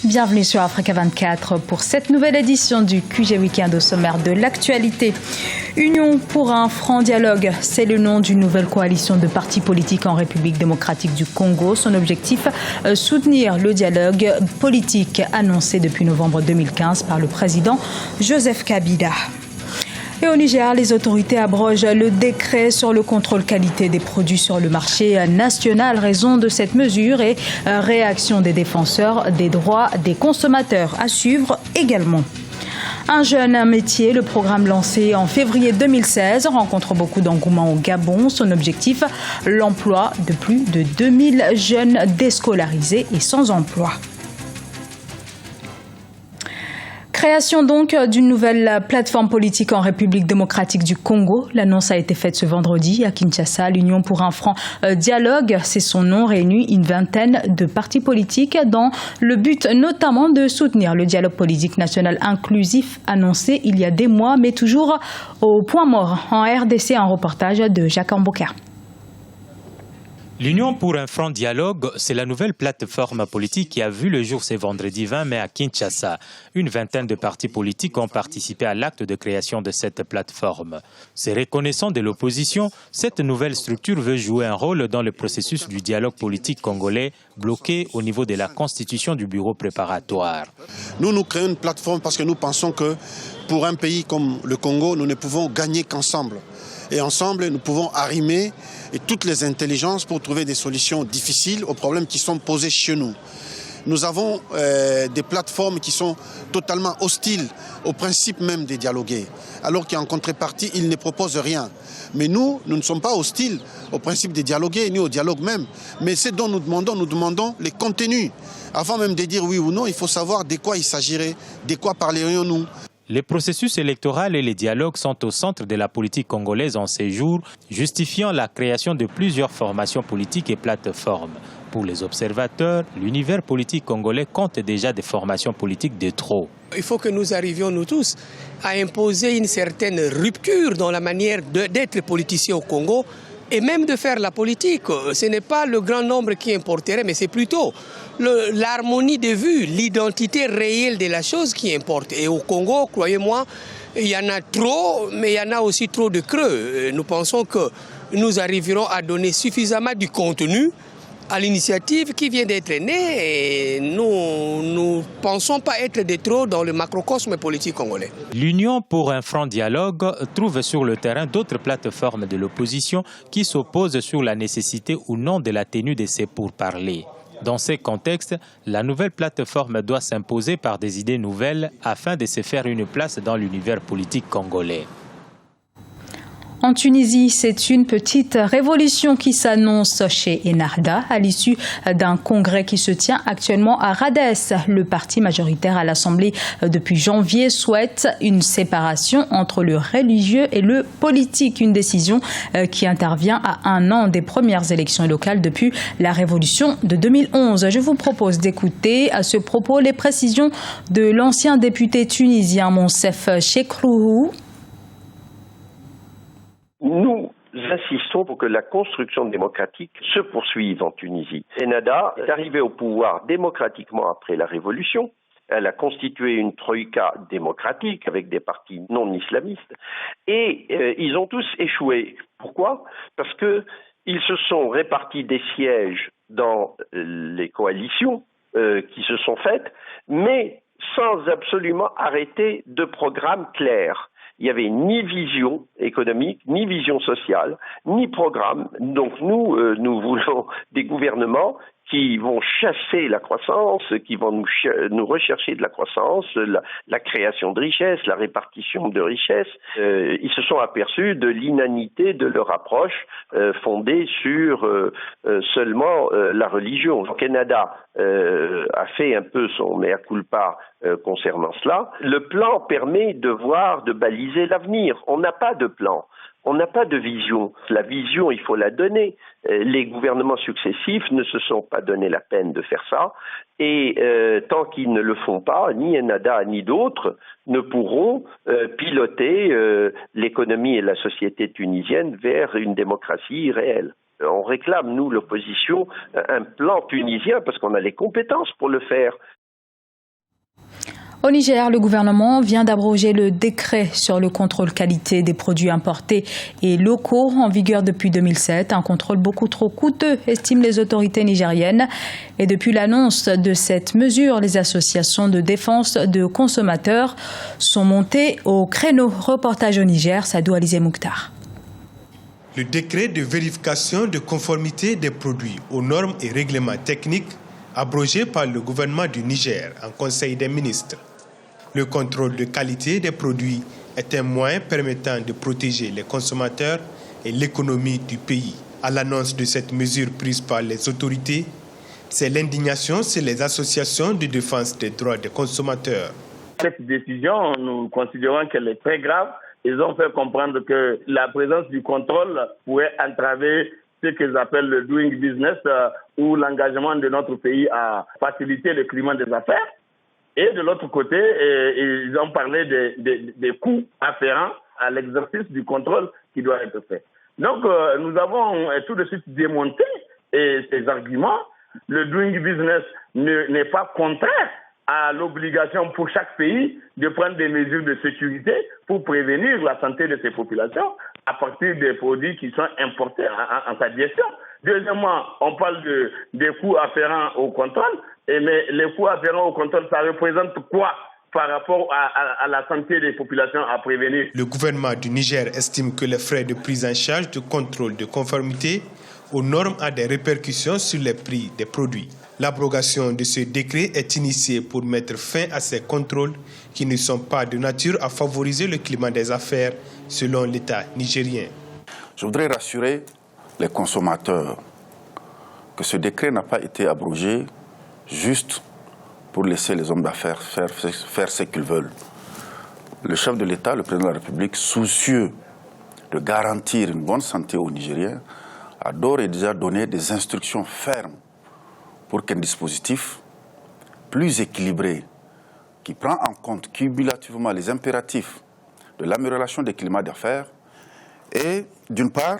Bienvenue sur Africa 24 pour cette nouvelle édition du QG Week-end au sommaire de l'actualité. Union pour un franc dialogue, c'est le nom d'une nouvelle coalition de partis politiques en République démocratique du Congo. Son objectif, soutenir le dialogue politique annoncé depuis novembre 2015 par le président Joseph Kabila. Et au Niger, les autorités abrogent le décret sur le contrôle qualité des produits sur le marché national. Raison de cette mesure et réaction des défenseurs des droits des consommateurs à suivre également. Un jeune métier, le programme lancé en février 2016 rencontre beaucoup d'engouement au Gabon. Son objectif, l'emploi de plus de 2000 jeunes déscolarisés et sans emploi. Création donc d'une nouvelle plateforme politique en République démocratique du Congo. L'annonce a été faite ce vendredi à Kinshasa. L'Union pour un franc dialogue, c'est son nom, réunit une vingtaine de partis politiques dans le but notamment de soutenir le dialogue politique national inclusif annoncé il y a des mois, mais toujours au point mort en RDC. Un reportage de Jacques Amboka. L'Union pour un franc dialogue, c'est la nouvelle plateforme politique qui a vu le jour ce vendredi 20 mai à Kinshasa. Une vingtaine de partis politiques ont participé à l'acte de création de cette plateforme. C'est reconnaissant de l'opposition, cette nouvelle structure veut jouer un rôle dans le processus du dialogue politique congolais bloqué au niveau de la constitution du bureau préparatoire. Nous créons une plateforme parce que nous pensons que pour un pays comme le Congo, nous ne pouvons gagner qu'ensemble. Et ensemble, nous pouvons arrimer toutes les intelligences pour trouver des solutions difficiles aux problèmes qui sont posés chez nous. Nous avons des plateformes qui sont totalement hostiles au principe même des dialogués, alors qu'en contrepartie, ils ne proposent rien. Mais nous ne sommes pas hostiles au principe des dialogués, ni au dialogue même. Mais ce dont nous demandons les contenus. Avant même de dire oui ou non, il faut savoir de quoi il s'agirait, de quoi parlerions-nous. Les processus électoraux et les dialogues sont au centre de la politique congolaise en ces jours, justifiant la création de plusieurs formations politiques et plateformes. Pour les observateurs, l'univers politique congolais compte déjà des formations politiques de trop. Il faut que nous arrivions, nous tous, à imposer une certaine rupture dans la manière d'être politicien au Congo et même de faire la politique. Ce n'est pas le grand nombre qui importerait, mais c'est plutôt l'harmonie de vue, l'identité réelle de la chose qui importe. Et au Congo, croyez-moi, il y en a trop, mais il y en a aussi trop de creux. Nous pensons que nous arriverons à donner suffisamment du contenu à l'initiative qui vient d'être née et nous ne pensons pas être de trop dans le macrocosme politique congolais. L'Union pour un franc dialogue trouve sur le terrain d'autres plateformes de l'opposition qui s'opposent sur la nécessité ou non de la tenue de ces pourparlers. Dans ce contexte, la nouvelle plateforme doit s'imposer par des idées nouvelles afin de se faire une place dans l'univers politique congolais. En Tunisie, c'est une petite révolution qui s'annonce chez Ennahda à l'issue d'un congrès qui se tient actuellement à Radès. Le parti majoritaire à l'Assemblée depuis janvier souhaite une séparation entre le religieux et le politique. Une décision qui intervient à un an des premières élections locales depuis la révolution de 2011. Je vous propose d'écouter à ce propos les précisions de l'ancien député tunisien Monsef Chekrouhou. Nous insistons pour que la construction démocratique se poursuive en Tunisie. Ennahda est arrivée au pouvoir démocratiquement après la révolution. Elle a constitué une troïka démocratique avec des partis non islamistes et ils ont tous échoué. Pourquoi ? Parce qu'ils se sont répartis des sièges dans les coalitions qui se sont faites, mais sans absolument arrêter de programme clair. Il n'y avait ni vision économique, ni vision sociale, ni programme. Donc nous voulons des gouvernements qui vont chasser la croissance, qui vont nous rechercher de la croissance, la création de richesses, la répartition de richesses. Ils se sont aperçus de l'inanité de leur approche fondée sur seulement la religion. Donc Ennahda a fait un peu son mea culpa concernant cela. Le plan permet de baliser l'avenir. On n'a pas de plan. On n'a pas de vision. La vision, il faut la donner. Les gouvernements successifs ne se sont pas donné la peine de faire ça. Et tant qu'ils ne le font pas, ni Ennahda ni d'autres ne pourront piloter l'économie et la société tunisienne vers une démocratie réelle. On réclame, nous, l'opposition, un plan tunisien parce qu'on a les compétences pour le faire. Au Niger, le gouvernement vient d'abroger le décret sur le contrôle qualité des produits importés et locaux en vigueur depuis 2007. Un contrôle beaucoup trop coûteux, estiment les autorités nigériennes. Et depuis l'annonce de cette mesure, les associations de défense de consommateurs sont montées au créneau. Reportage au Niger, Sadou Alizé Mouktar. Le décret de vérification de conformité des produits aux normes et règlements techniques abrogé par le gouvernement du Niger en Conseil des ministres. Le contrôle de qualité des produits est un moyen permettant de protéger les consommateurs et l'économie du pays. À l'annonce de cette mesure prise par les autorités, c'est l'indignation chez les associations de défense des droits des consommateurs. Cette décision, nous considérons qu'elle est très grave. Ils ont fait comprendre que la présence du contrôle pourrait entraver ce qu'ils appellent le doing business ou l'engagement de notre pays à faciliter le climat des affaires. Et de l'autre côté, ils ont parlé des coûts afférents à l'exercice du contrôle qui doit être fait. Donc, nous avons tout de suite démonté ces arguments. Le doing business n'est pas contraire à l'obligation pour chaque pays de prendre des mesures de sécurité pour prévenir la santé de ses populations à partir des produits qui sont importés en sa gestion. Deuxièmement, on parle des coûts afférents au contrôle, mais les coûts afférents au contrôle, ça représente quoi par rapport à la santé des populations à prévenir? Le gouvernement du Niger estime que les frais de prise en charge de contrôle de conformité aux normes a des répercussions sur les prix des produits. L'abrogation de ce décret est initiée pour mettre fin à ces contrôles qui ne sont pas de nature à favoriser le climat des affaires selon l'État nigérien. Je voudrais rassurer les consommateurs que ce décret n'a pas été abrogé juste pour laisser les hommes d'affaires faire ce qu'ils veulent. Le chef de l'État, le président de la République, soucieux de garantir une bonne santé aux Nigériens, a d'ores et déjà donné des instructions fermes pour qu'un dispositif plus équilibré, qui prend en compte cumulativement les impératifs de l'amélioration des climats d'affaires et, d'une part,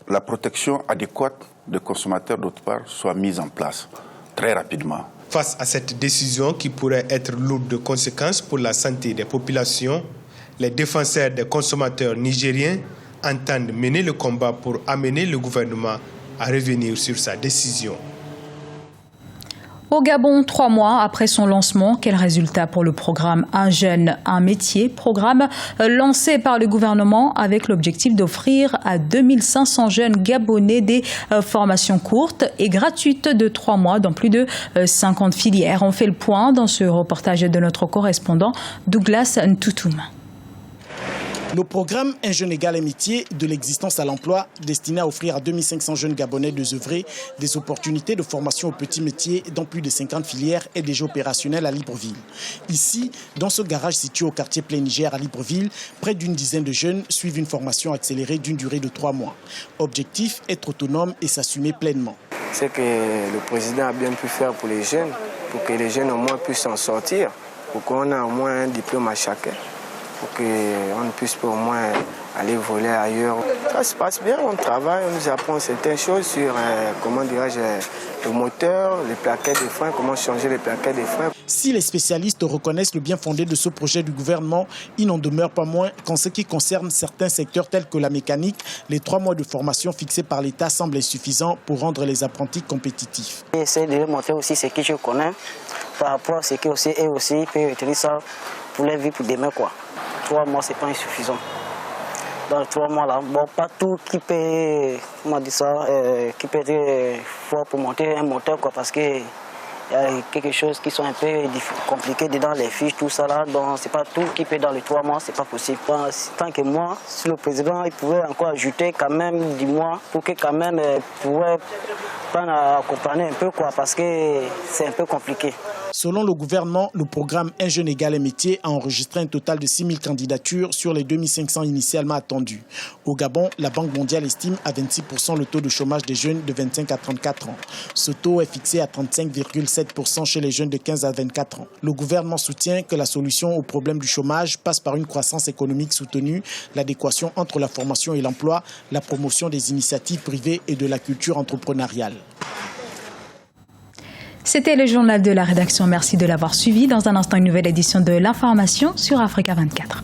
la protection adéquate des consommateurs, d'autre part, soit mise en place très rapidement. Face à cette décision qui pourrait être lourde de conséquences pour la santé des populations, les défenseurs des consommateurs nigériens entendent mener le combat pour amener le gouvernement à revenir sur sa décision. Au Gabon, 3 mois après son lancement, quel résultat pour le programme Un jeune, un métier, programme lancé par le gouvernement avec l'objectif d'offrir à 2500 jeunes gabonais des formations courtes et gratuites de 3 mois dans plus de 50 filières. On fait le point dans ce reportage de notre correspondant Douglas Ntoutoum. Le programme Un jeune égal un métier de l'existence à l'emploi, destiné à offrir à 2500 jeunes Gabonais désœuvrés des opportunités de formation aux petits métiers dans plus de 50 filières, est déjà opérationnel à Libreville. Ici, dans ce garage situé au quartier Plein Niger à Libreville, près d'une dizaine de jeunes suivent une formation accélérée d'une durée de 3 mois. Objectif, être autonome et s'assumer pleinement. C'est que le président a bien pu faire pour les jeunes, pour que les jeunes au moins puissent s'en sortir, pour qu'on ait au moins un diplôme à chacun, pour qu'on ne puisse pas au moins aller voler ailleurs. Ça se passe bien, on travaille, on nous apprend certaines choses sur, le moteur, les plaquettes de frein, comment changer les plaquettes de frein. Si les spécialistes reconnaissent le bien fondé de ce projet du gouvernement, il n'en demeure pas moins qu'en ce qui concerne certains secteurs tels que la mécanique, les 3 mois de formation fixés par l'État semblent insuffisants pour rendre les apprentis compétitifs. J'essaie de montrer aussi ce que je connais par rapport à ce que eux aussi peuvent utiliser ça pour leur vie pour demain, quoi. 3 mois, c'est pas insuffisant. Dans les 3 mois là, bon, pas tout qui peut, qui peut être fort pour monter un moteur, quoi, parce que il y a quelque chose qui sont un peu compliqué dedans, les fiches, tout ça là, donc c'est pas tout qui peut dans les 3 mois, c'est pas possible. Tant que moi, si le président il pouvait encore ajouter quand même 10 mois pour que quand même pourrait prendre à accompagner un peu, quoi, parce que c'est un peu compliqué. Selon le gouvernement, le programme Un jeune égal un métier a enregistré un total de 6000 candidatures sur les 2500 initialement attendus. Au Gabon, la Banque mondiale estime à 26% le taux de chômage des jeunes de 25 à 34 ans. Ce taux est fixé à 35,7% chez les jeunes de 15 à 24 ans. Le gouvernement soutient que la solution au problème du chômage passe par une croissance économique soutenue, l'adéquation entre la formation et l'emploi, la promotion des initiatives privées et de la culture entrepreneuriale. C'était le journal de la rédaction. Merci de l'avoir suivi. Dans un instant, une nouvelle édition de l'information sur Africa 24.